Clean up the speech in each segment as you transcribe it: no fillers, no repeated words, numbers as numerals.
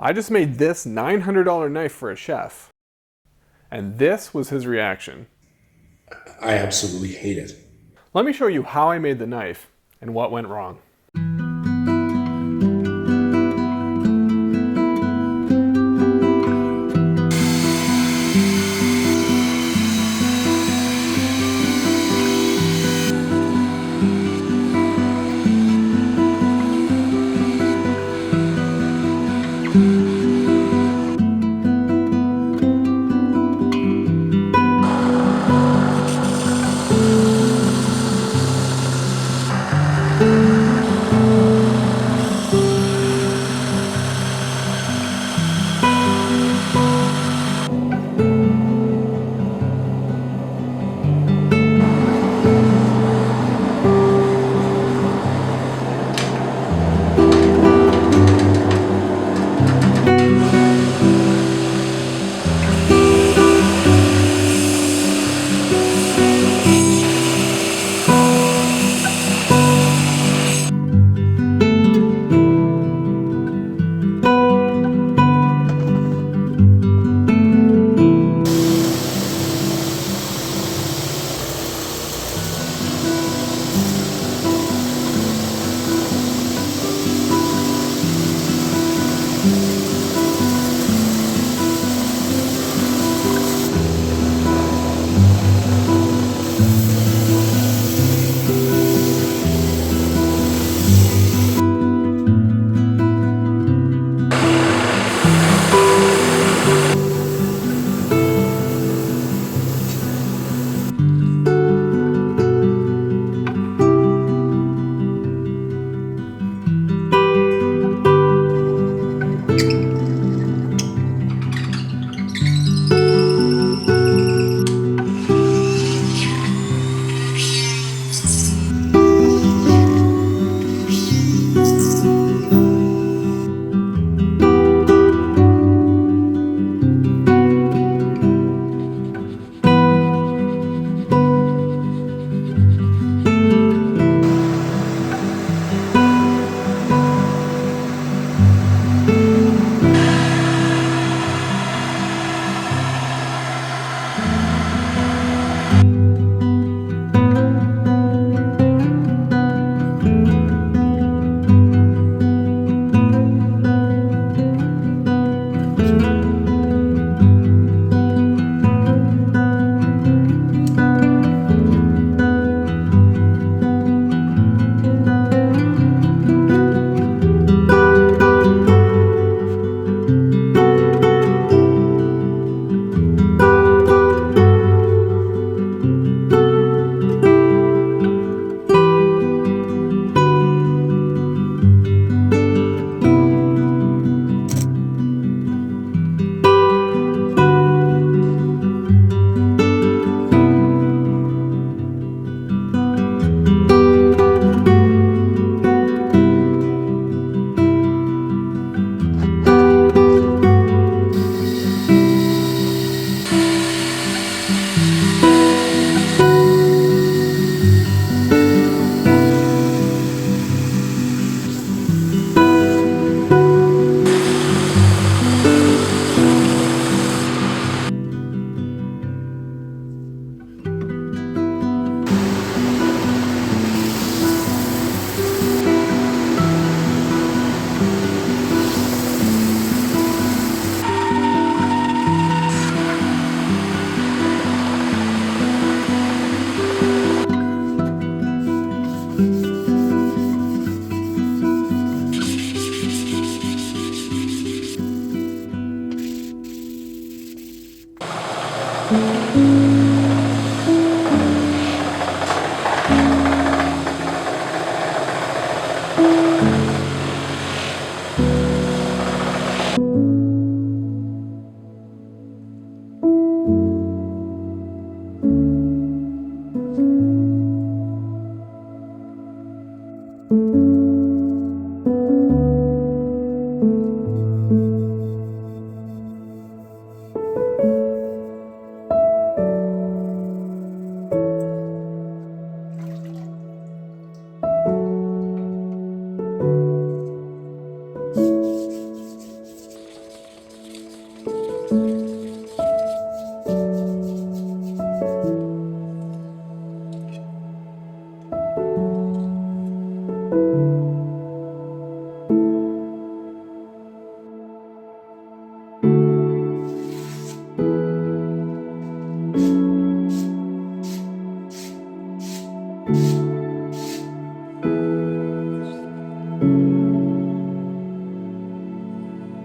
I just made this $900 knife for a chef. And this was his reaction. I absolutely hate it. Let me show you how I made the knife and what went wrong.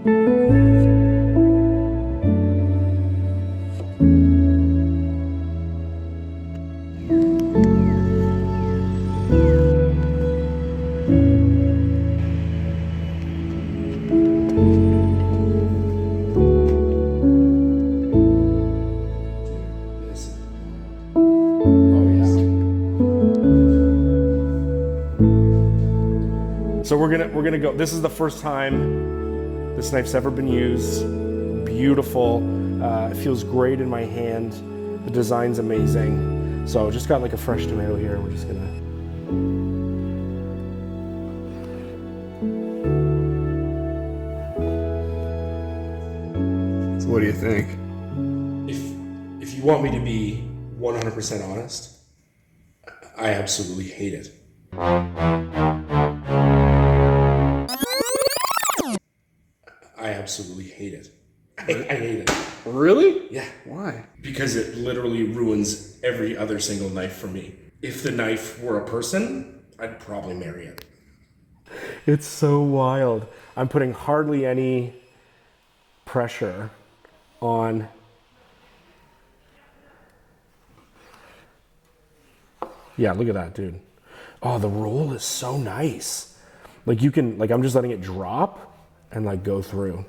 So we're gonna go. This is the first time this knife's ever been used. Beautiful. It feels great in my hand. The design's amazing. So just got like a fresh tomato here. We're just gonna. So what do you think? If you want me to be 100% honest, I absolutely hate it. I absolutely hate it. I hate it. Really? Yeah. Why? Because it literally ruins every other single knife for me. If the knife were a person, I'd probably marry it. It's so wild. I'm putting hardly any pressure on. Yeah, look at that, dude. Oh, the roll is so nice. Like you can, like I'm just letting it drop and like go through.